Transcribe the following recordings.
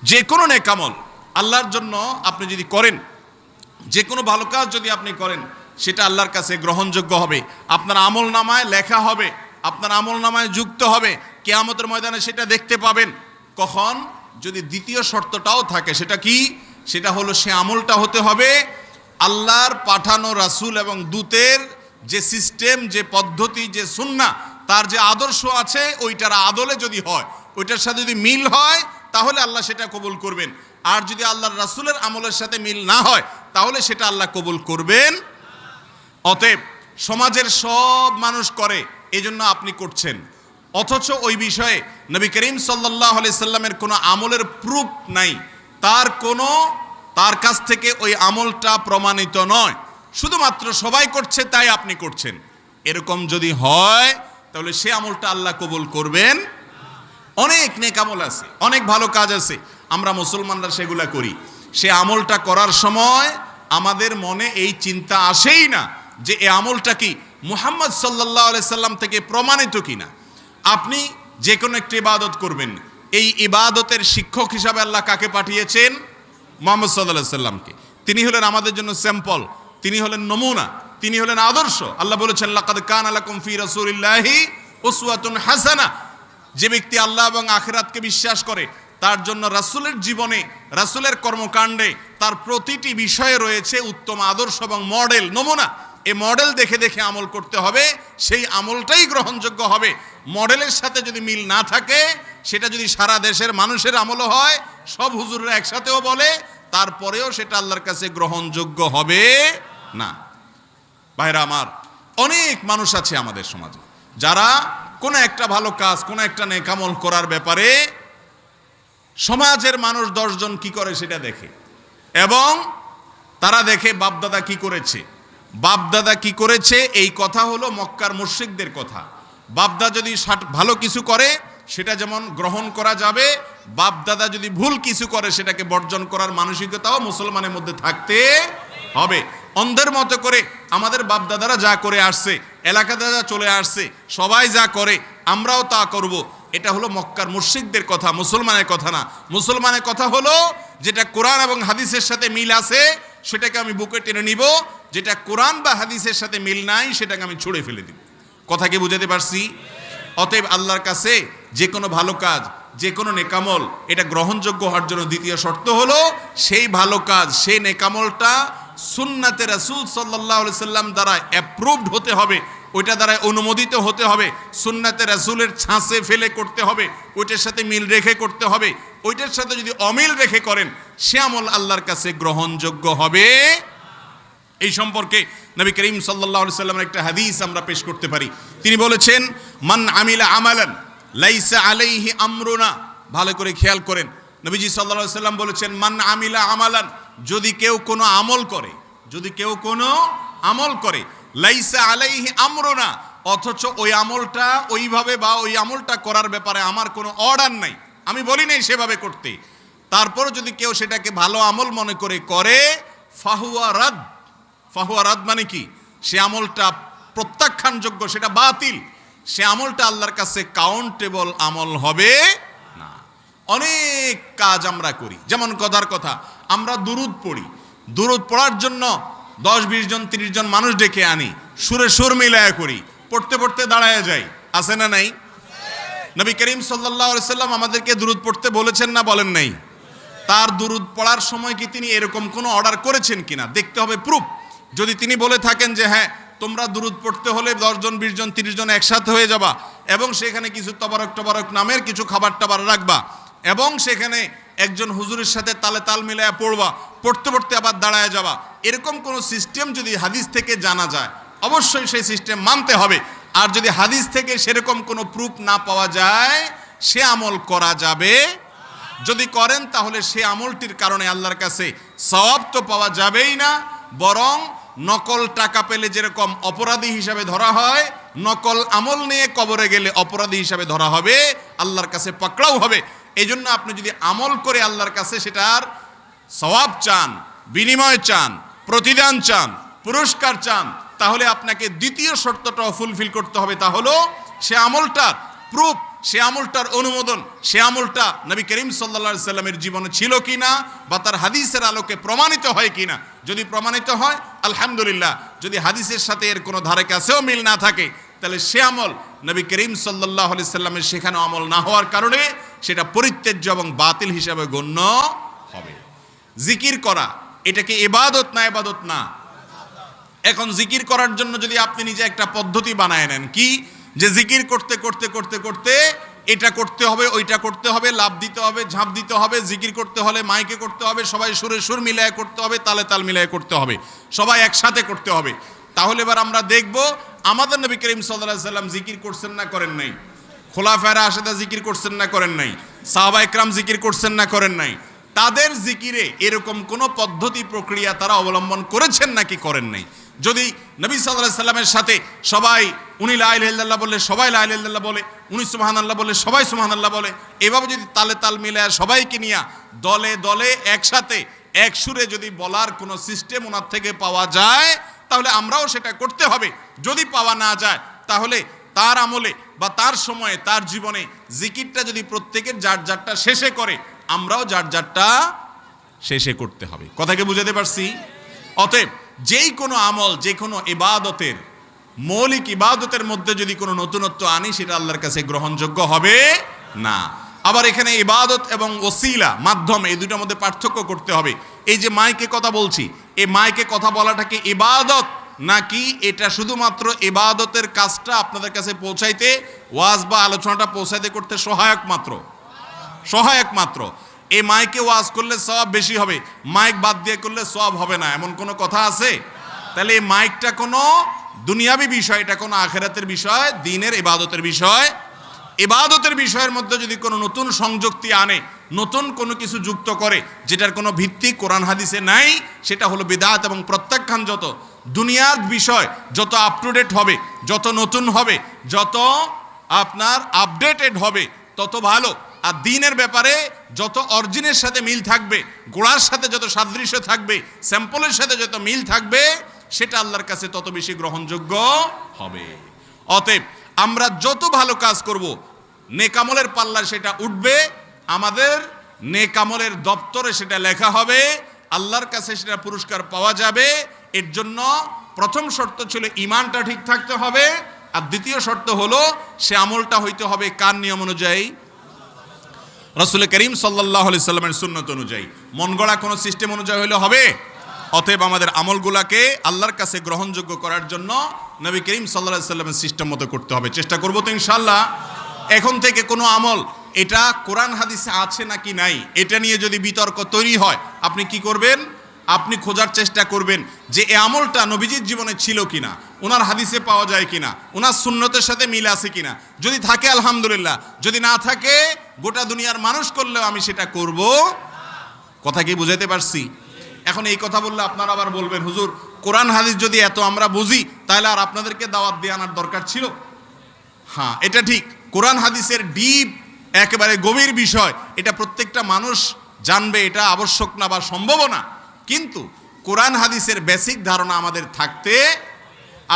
যে কোনো নেক আমল আল্লাহর জন্য আপনি যদি করেন, যে কোনো ভালো কাজ যদি আপনি করেন, সেটা আল্লাহর কাছে গ্রহণযোগ্য হবে, আপনার আমল নামায় লেখা হবে, আপনার আমল নামায় যুক্ত হবে, কিয়ামতের ময়দানে সেটা দেখতে পাবেন। কখন? যদি দ্বিতীয় শর্তটাও থাকে। সেটা কি? সেটা হলো সে আমলটা হতে হবে আল্লাহর পাঠানো রাসূল এবং দূতের যে সিস্টেম, যে পদ্ধতি, যে সুন্নাহ, তার যে আদর্শ আছে ওইটার আদলে যদি হয়, ওইটার সাথে যদি মিল হয়, তাহলে আল্লাহ সেটা কবুল করবেন। আর যদি আল্লাহর রাসূলের আমলের সাথে মিল না হয়, তাহলে সেটা আল্লাহ কবুল করবেন। অতএব সমাজের সব মানুষ করে, এজন্য আপনি করছেন, অথচ ওই বিষয়ে নবী করিম সাল্লাল্লাহু আলাইহি সাল্লামের কোনো আমলের প্রুফ নাই, তার কাছ থেকে ওই আমলটা প্রমাণিত নয়, শুধুমাত্র সবাই করছে তাই আপনি করছেন। এরকম যদি হয়, তাহলে সে আমলটা আল্লাহ কবুল করবেন। অনেক নেক আমল আছে, অনেক ভালো কাজ আছে, আমরা মুসলমানরা সেগুলা করি। সে আমলটা করার সময় আমাদের মনে এই চিন্তা আসেই না যে এই আমলটা কি মুহাম্মদ সাল্লাল্লাহু আলাইহি সাল্লাম থেকে প্রমাণিত কিনা। আপনি যে কোনো একটি ইবাদত করবেন, এই ইবাদতের শিক্ষক হিসাবে আল্লাহ কাকে পাঠিয়েছেন? মুহাম্মদ সাল্লাল্লাহু আলাইহি সাল্লামকে। তিনি হলেন আমাদের জন্য স্যাম্পল, তিনি হলেন নমুনা, তিনি হলেন আদর্শ। আল্লাহ বলেছেন, লাকাদ কানা লাকুম ফি রাসূলিল্লাহি উসওয়াতুন হাসানাহ। যে ব্যক্তি আল্লাহ এবং আখিরাতকে বিশ্বাস করে, তার জন্য রাসূলের জীবনে, রাসূলের কর্মকাণ্ডে, তার প্রতিটি বিষয়ে রয়েছে উত্তম আদর্শ এবং মডেল, নমুনা। এই মডেল দেখে দেখে আমল করতে হবে, সেই আমলটাই গ্রহণযোগ্য হবে। মডেলের সাথে যদি মিল না থাকে, সেটা যদি সারা দেশের মানুষের আমলও হয়, সব হুজুররা একসাথেও বলে, তারপরেও সেটা আল্লাহর কাছে গ্রহণযোগ্য হবে না। ভাইরা আমার, অনেক মানুষ আছে আমাদের সমাজে যারা কোনো একটা ভালো কাজ, কোনো একটা নেক আমল করার ব্যাপারে সমাজের মানুষ 10 জন কি করে সেটা দেখে, এবং তারা দেখে বাপদাদা কি করেছে। বাপদাদা কি করেছে এই কথা হলো মক্কার মুশরিকদের কথা। বাপদাদা যদি ভালো কিছু করে সেটা যেমন গ্রহণ করা যাবে, বাপদাদা যদি ভুল কিছু করে সেটাকে বর্জন করার মানসিকতাও মুসলমানের মধ্যে থাকতে হবে। অন্ধের মতো করে আমাদের বাপদাদারা যা করে আসছে, এলাকাতে যা চলে আসছে, সবাই যা করে আমরাও তা করব, এটা হলো মক্কার মুশরিকদের কথা, মুসলমানের কথা না। মুসলমানের কথা হলো যেটা কোরআন এবং হাদিসের সাথে মিল আছে সেটাকে আমি বুকে টেনে নিব, যেটা কোরআন বা হাদিসের সাথে মিল নাই সেটাকে আমি ছুঁড়ে ফেলে দিব। কথা কি বুঝাতে পারছি? অতএব আল্লাহর কাছে যে কোনো ভালো কাজ, যে কোনো নেকামল, এটা গ্রহণযোগ্য হওয়ার জন্য দ্বিতীয় শর্ত হলো সেই ভালো কাজ, সেই নেকামলটা সুন্নাতে রাসূল সাল্লাল্লাহু আলাইহি সাল্লাম দ্বারা অ্যাপ্রুভড হতে হবে, ওইটা দ্বারা অনুমোদিত হতে হবে, সুন্নাতে রাসূলের ছাঁচে ফেলে করতে হবে, ওইটার সাথে মিল রেখে করতে হবে। ওইটার সাথে যদি অমিল রেখে করেন, সে আমল আল্লাহর কাছে গ্রহণযোগ্য হবে। এই সম্পর্কে নবী করিম সাল্লাল্লাহু আলাইহি সাল্লামের একটা হাদিস আমরা পেশ করতে পারি। তিনি বলেছেন, মান আমিলা আমালান লাইসা আলাইহি আমরুনা। ভালো করে খেয়াল করেন, নবীজি সাল্লাল্লাহু আলাইহি সাল্লাম বলেছেন, মান আমিলা আমালান, যদি কেউ কোনো আমল করে, যদি কেউ কোনো আমল করে, লাইসা আলাইহি আমরুনা, অথচ ওই আমলটা ওইভাবে বা ওই আমলটা করার ব্যাপারে আমার কোনো অর্ডার নাই, আমি বলি নাই সেভাবে করতে, তারপর যদি কেউ সেটাকে ভালো আমল মনে করে ফাহুয়া রাদ। ফাহুয়া রাদ মানে কি? সে আমলটা প্রত্যাখ্যানযোগ্য, সেটা বাতিল, সে আমলটা আল্লাহর কাছে কাউন্টেবল আমল হবে না। অনেক কাজ আমরা করি, যেমন কথার কথা আমরা দুরুদ পড়ি, দুরুদ পড়ার জন্য 10-20 জন 30 জন মানুষ ডেকে আনি, সুরে সুর মিলায়া করি, পড়তে পড়তে দাঁড়ায় যাই, আছে না নাই? নবী করিম সাল্লাল্লাহু আলাইহি সাল্লাম আমাদেরকে দুরুদ পড়তে বলেছেন না বলেন নাই? তার দুরুদ পড়ার সময় কি তিনি এরকম কোনো অর্ডার করেছেন কিনা দেখতে হবে, প্রুফ। যদি তিনি বলে থাকেন যে হ্যাঁ তোমরা দুরুদ পড়তে হলে 10 জন 20 জন 30 জন একসাথে হয়ে যাবা, এবং সেখানে কিছু তবারক নামের কিছু খাবার টাবার রাখবা, এবং সেখানে একজন হুজুরের সাথে তালে তাল মিলায়া পড়বা, পড়তে পড়তে আবার দাঁড়ায় যাবা, এরকম কোনো সিস্টেম যদি হাদিস থেকে জানা যায়, অবশ্যই সেই সিস্টেম মানতে হবে। আর যদি হাদিস থেকে সেরকম কোনো প্রুফ না পাওয়া যায়, সে আমল করা যাবে। যদি করেন তাহলে সে আমলটির কারণে আল্লাহর কাছে সওয়াব তো পাওয়া যাবেই না, বরং নকল টাকা পেলে যেরকম অপরাধী হিসাবে ধরা হয়, নকল আমল নিয়ে কবরে গেলে অপরাধী হিসাবে ধরা হবে, আল্লাহর কাছে পাকড়াও হবে। এই জন্য আপনি যদি আমল করে আল্লাহর কাছে সেটার সওয়াব চান, বিনিময় চান, প্রতিদান চান, পুরস্কার চান, তাহলে আপনাকে দ্বিতীয় শর্তটাও ফুলফিল করতে হবে, তা হলো সে আমলটার প্রুফ সে আমলটার অনুমোদন, সে আমলটা নবী করিম সাল্লাল্লাহু আলাইহি সাল্লামের জীবনে ছিল কিনা বা তার হাদিসের আলোকে প্রমাণিত হয় কিনা। যদি প্রমাণিত হয় আলহামদুলিল্লাহ, যদি হাদিসের সাথে এর কোনো ধারে কাছেও মিল না থাকে তাহলে সে আমল নবী করিম সাল্লাল্লাহু আলাইহি সাল্লামের শেখানো আমল না হওয়ার কারণে সেটা পরিত্যাজ্য এবং বাতিল হিসাবে গণ্য হবে। জিকির করা এটা কি ইবাদত না ইবাদত না? এখন জিকির করার জন্য যদি আপনি নিজে একটা পদ্ধতি বানায় নেন, কি যে জিকির করতে করতে করতে করতে এটা করতে হবে, ওইটা করতে হবে, লাভ দিতে হবে, ঝাঁপ দিতে হবে, জিকির করতে হলে মাইকে করতে হবে, সবাই সুরে সুর মিলায় করতে হবে, তালে তাল মিলায় করতে হবে, সবাই একসাথে করতে হবে। তাহলে এবার আমরা দেখব আমাদের নবী করিম সাল্লাল্লাহু আলাইহি সাল্লাম জিকির করছেন না করেন নাই? খোলাফায়ে রাশেদা জিকির করছেন না করেন নাই? সাহাবা ইকরাম জিকির করছেন না করেন নাই? তাদের জিকিরে এরকম কোনো পদ্ধতি প্রক্রিয়া তারা অবলম্বন করেছেন নাকি করেন নাই? যদি নবী সাল্লাল্লাহু আলাইহি সাল্লামের সাথে সবাই উনি লা ইলাহা ইল্লাল্লাহ বললে সবাই লা ইলাহা ইল্লাল্লাহ বলে, উনি সুবহানাল্লাহ বললে সবাই সুবহানাল্লাহ বলে, এভাবে যদি তালে তাল মিলায় সবাইকে নিয়ে দলে দলে একসাথে এক সুরে যদি বলার কোনো সিস্টেম ওনার থেকে পাওয়া যায় তাহলে আমরাও সেটা করতে হবে। যদি পাওয়া না যায় তাহলে তার আমলে বা তার সময়ে তার জীবনে জিকিরটা যদি প্রত্যেকের যার যারটা শেষে করে, আমরাও যার যারটা শেষে করতে হবে। কথাকে বুঝাতে পারছি? অতএব যেই কোনো আমল, যে কোনো ইবাদতের মৌলিক ইবাদতের মধ্যে যদি কোনো নতুনত্ব আনি সেটা আল্লাহর কাছে গ্রহণযোগ্য হবে না। আবার এখানে ইবাদত এবং ওসিলা মাধ্যম এই দুটোর মধ্যে পার্থক্য করতে হবে। এই যে মাইকে কথা বলছি, এই মাইকে কথা বলাটা কি ইবাদত নাকি এটা শুধুমাত্র ইবাদতের কাজটা আপনাদের কাছে পৌঁছাইতে, ওয়াজ বা আলোচনাটা পৌঁছাইতে করতে সহায়ক মাত্র? সহায়ক মাত্র। এই মাইকে ওয়াজ করলে সওয়াব বেশি হবে, মাইক বাদ দিয়ে করলে সওয়াব হবে না, এমন কোনো কথা আছে? তাহলে এই মাইকটা কোনো দুনিয়াবি বিষয়, এটা কোনো আখিরাতের বিষয়, দ্বীনের ইবাদতের বিষয়। ইবাদতের বিষয়ের মধ্যে যদি কোনো নতুন সংযুক্তি আনে, নতুন কোনো কিছু যুক্ত করে যেটার কোনো ভিত্তি কোরআন হাদিসে নাই, সেটা হলো বিদআত এবং প্রত্যাখ্যান। যত দুনিয়ার বিষয় যত আপ টু ডেট হবে, যত নতুন হবে, যত আপনার আপডেটেড হবে তত ভালো। আর দ্বীনের ব্যাপারে যত অরিজিনের সাথে মিল থাকবে, গোড়ার সাথে যত সাদৃশ্য থাকবে, স্যাম্পলের সাথে যত মিল থাকবে, সেটা আল্লাহর কাছে তত বেশি গ্রহণযোগ্য হবে। অতএব আমরা যত ভালো কাজ করব, নেকামলের পাল্লায় সেটা উঠবে, আমাদের নেকামলের দপ্তরে সেটা লেখা হবে, আল্লাহর কাছে সেটা পুরস্কার পাওয়া যাবে। এর জন্য প্রথম শর্ত ছিল ঈমানটা ঠিক থাকতে হবে, আর দ্বিতীয় শর্ত হলো সে আমলটা হইতে হবে কার নিয়ম অনুযায়ী? রাসূল করিম সাল্লাল্লাহু আলাইহি সাল্লামের সুন্নত অনুযায়ী। মন গড়া কোনো সিস্টেম অনুযায়ী হলে হবে? অতএব আমাদের আমলগুলাকে আল্লাহর কাছে গ্রহণযোগ্য করার জন্য নবী করিম সাল্লাল্লাহু আলাইহি সাল্লামের সিস্টেম মতো করতে হবে। চেষ্টা করবো তো ইনশাআল্লাহ। এখন থেকে কোনো আমল এটা কোরআন হাদিসে আছে নাকি নাই এটা নিয়ে যদি বিতর্ক তৈরি হয়, আপনি কি করবেন? আপনি খোঁজার চেষ্টা করবেন যে এই আমলটা নবীজির জীবনে ছিল কিনা, ওনার হাদিসে পাওয়া যায় কিনা, ওনার সুন্নতের সাথে মিল আছে কিনা। যদি থাকে আলহামদুলিল্লাহ, যদি না থাকে গোটা দুনিয়ার মানুষ করলেও আমি সেটা করব। কথা কি বুঝাইতে পারছি? এখন এই কথা বললে আপনারা আবার বলবেন, হুজুর কোরআন হাদিস যদি এত আমরা বুঝি তাহলে আর আপনাদেরকে দাওয়াত দিয়ে আনার দরকার ছিল। হ্যাঁ, এটা ঠিক। কোরআন হাদিসের ডিপ একেবারে গভীর বিষয়, এটা প্রত্যেকটা মানুষ জানবে, এটা আবশ্যক না বা সম্ভব না। কিন্তু কোরআন হাদিসের বেসিক ধারণা আমাদের থাকতে,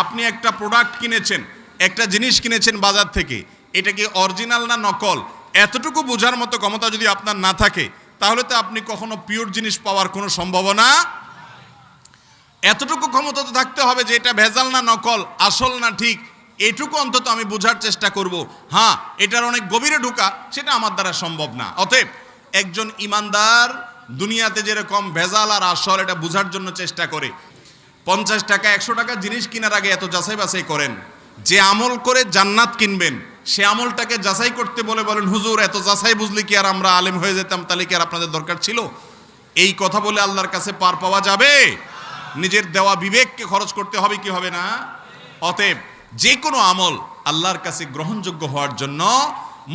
আপনি একটা প্রোডাক্ট কিনেছেন, একটা জিনিস কিনেছেন বাজার থেকে, এটা কি অরিজিনাল না নকল, এতটুকু বোঝার মতো ক্ষমতা যদি আপনার না থাকে তাহলে তো আপনি কখনো পিওর জিনিস পাওয়ার কোনো সম্ভাবনা। এতটুকু ক্ষমতা তো থাকতে হবে যে এটা ভেজাল না নকল, আসল না ঠিক, এটুকু অন্তত আমি বোঝার চেষ্টা করব। হ্যাঁ, এটার অনেক গভীরে ঢোকা সেটা আমার দ্বারা সম্ভব না। অতএব একজন ইমানদার দুনিয়াতে যেরকম ভেজাল আর আসল এটা বোঝার জন্য চেষ্টা করে, 50 টাকা 100 টাকা জিনিস কেনার আগে এত যাচাই বাছাই করেন। যে আমল করে জান্নাত কিনবেন সে আমলটাকে যাচাই করতে বলেন হুজুর এত যাচাই বুঝলি কি আর আমরা আলেম হয়ে যেতাম, তাহলে কি আর আপনাদের দরকার ছিল? এই কথা বলে আল্লাহর কাছে পার পাওয়া যাবে? নিজের দেওয়া বিবেককে খরচ করতে হবে কি হবে না? অতএব যে কোনো আমল আল্লাহর কাছে গ্রহণযোগ্য হওয়ার জন্য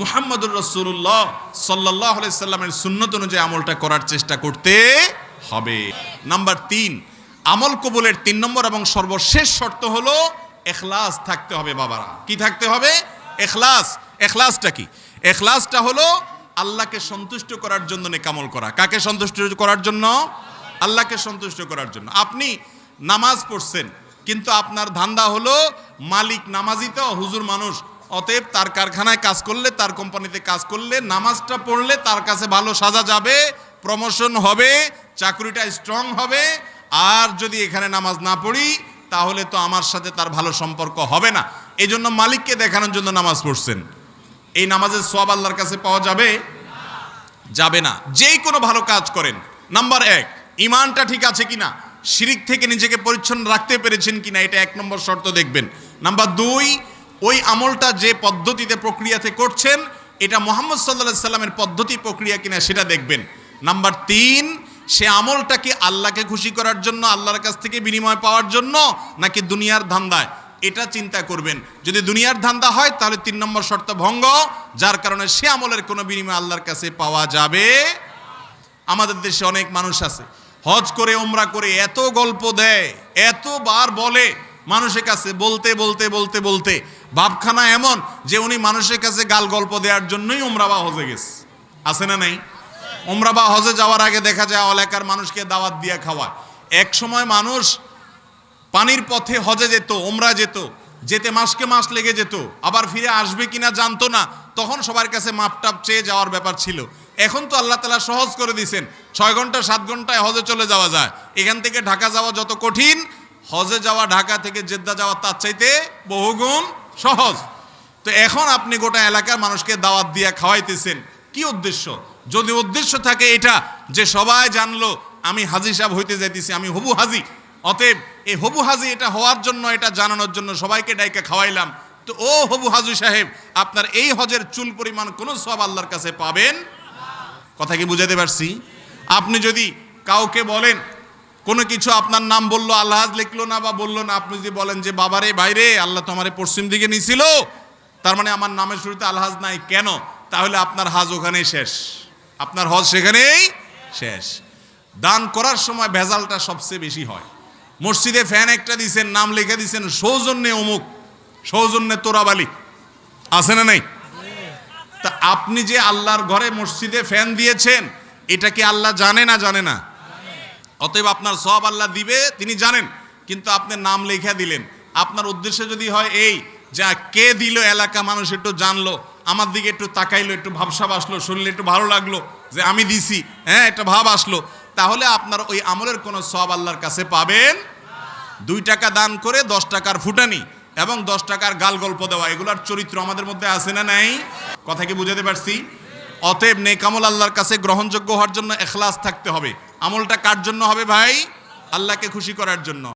মুহাম্মদুর রাসূলুল্লাহ সাল্লাল্লাহু আলাইহি সাল্লামের সুন্নত অনুযায়ী আমলটা করার চেষ্টা করতে হবে। নাম্বার 3, আমল কবুলের 3 নম্বর এবং সর্বশেষ শর্ত হলো ইখলাস থাকতে হবে। বাবারা, কি থাকতে হবে? ইখলাস। ইখলাসটা কি? ইখলাসটা হলো আল্লাহকে সন্তুষ্ট করার জন্য নেক আমল করা। কাকে সন্তুষ্ট করার জন্য? আল্লাহকে সন্তুষ্ট করার জন্য। আপনি নামাজ পড়ছেন কিন্তু আপনার ধান্দা হলো মালিক নামাজি তো হুজুর মানুষ, অতএব তার কারখানায় কাজ করলে, তার কোম্পানিতে কাজ করলে, নামাজটা পড়লে তার কাছে ভালো সাজা যাবে, প্রমোশন হবে, চাকরিটা স্ট্রং হবে। আর যদি এখানে নামাজ না পড়ি তাহলে তো আমার সাথে তার ভালো সম্পর্ক হবে না। এই জন্য মালিককে দেখানোর জন্য নামাজ পড়ছেন। এই নামাজের সওয়াব আল্লাহর কাছে পাওয়া যাবে? যাবে না। যেই কোনো ভালো কাজ করেন, নাম্বার 1 ঈমানটা ঠিক আছে কিনা, শিরিক থেকে নিজেকে পরিচ্ছন্ন রাখতে পেরেছেন কিনা, এটা 1 নম্বর শর্ত দেখবেন। নাম্বার 2 ওই আমলটা যে পদ্ধতিতে প্রক্রিয়াতে করছেন এটা মুহাম্মদ সাল্লাল্লাহু আলাইহি সাল্লামের পদ্ধতি প্রক্রিয়া কিনা সেটা দেখবেন। নাম্বার 3 সে আমলটা কি আল্লাহকে খুশি করার জন্য, আল্লাহর কাছ থেকে বিনিময় পাওয়ার জন্য, নাকি দুনিয়ার ধান্দায়, এটা চিন্তা করবেন। যদি দুনিয়ার ধান্দা হয় তাহলে 3 নম্বর শর্ত ভঙ্গ, যার কারণে সে আমলের কোনো বিনিময় আল্লাহর কাছে পাওয়া যাবে। আমাদের দেশে অনেক মানুষ আছে হজ করে উমরা করে এত গল্প দেয়, এতবার বলে মানুষের কাছে, বলতে বলতে বলতে বলতে ভাবখানা এমন যে উনি মানুষের কাছে গাল গল্প দেওয়ার জন্যই উমরা বা হজে গেছে। আছে না নাই? উমরা বা হজে যাওয়ার আগে দেখা যায় এলাকার মানুষকে দাওয়াত দিয়ে খাওয়ায়। এক সময় মানুষ পানির পথে হজে যেত, উমরা যেত, যেতে মাসকে মাস লেগে যেত, আবার ফিরে আসবে কিনা জানতো না। তখন সবার কাছে মাপটাপ চেয়ে যাওয়ার ব্যাপার ছিল। এখন তো আল্লাহ তাআলা সহজ করে দিয়েছেন, 6 ঘন্টা 7 ঘন্টায় হজে চলে যাওয়া যায়। এখান থেকে ঢাকা যাওয়া যত কঠিন, হজে যাওয়া ঢাকা থেকে জেদ্দা যাওয়া তার চাইতে বহুগুণ সহজ। তো এখন আপনি গোটা এলাকার মানুষকে দাওয়াত দিয়ে খাওয়াইতেছেন, কি উদ্দেশ্য? যদি উদ্দেশ্য থাকে এটা যে সবাই জানলো আমি হাজী সাহেব হইতে যাইতেছি, আমি হবু হাজী, অতএব এই হবু হাজী এটা হওয়ার জন্য, এটা জানানোর জন্য সবাইকে ডাইকা খাওয়াইলাম, তো ও হবু হাজী সাহেব আপনার এই হজের চুল পরিমাণ কোনো সওয়াব আল্লাহর কাছে পাবেন। কথা কি বুঝাতে পারছি? আপনি যদি কাউকে বলেন কোনো কিছু, আপনার নাম বললো, আলহাজ লিখলো না বা বললো না, আপনি যদি বলেন যে বাবারে ভাইরে আল্লাহ তো আমার পশ্চিম দিকে নিছিল, তার মানে আমার নামের শুরুতে আলহাজ নাই কেন, তাহলে আপনার হাজ ওখানেই শেষ, আপনার হজ সেখানেই শেষ। দান করার সময় ভেজালটা সবচেয়ে বেশি হয়। মসজিদে ফ্যান একটা দিছেন, নাম লিখে দিছেন সৌজন্যে অমুক, সৌজন্যে তোরাবালি, আছে না নাই? তা আপনি যে আল্লাহর ঘরে মসজিদে ফ্যান দিয়েছেন এটা কি আল্লাহ জানে না জানে না? অতএব আপনার সওয়াব আল্লাহ দিবে, তিনি জানেন, কিন্তু আপনি নাম লেখা দিলেন। আপনার উদ্দেশ্য যদি হয় এই যা কে দিল, এলাকা মানুষ একটু জানলো, আমার দিকে একটু তাকাইলো, একটু ভাবসাব আসলো, শুনলে একটু ভালো লাগলো যে আমি দিছি, হ্যাঁ একটা ভাব আসলো, তাহলে আপনার ওই আমলের কোনো সওয়াব আল্লাহর কাছে পাবেন। 2 টাকা দান করে 10 টাকার ফুটানি এবং 10 টাকার গাল গল্প দেওয়া, এগুলার চরিত্র আমাদের মধ্যে আছে না নাই? কথা কি বুঝাতে পারছি? অতএব নেক আমল আল্লাহর কাছে গ্রহণযোগ্য হওয়ার জন্য ইখলাস থাকতে হবে। আমলটা কার জন্য হবে ভাই? আল্লাহকে খুশি করার জন্য।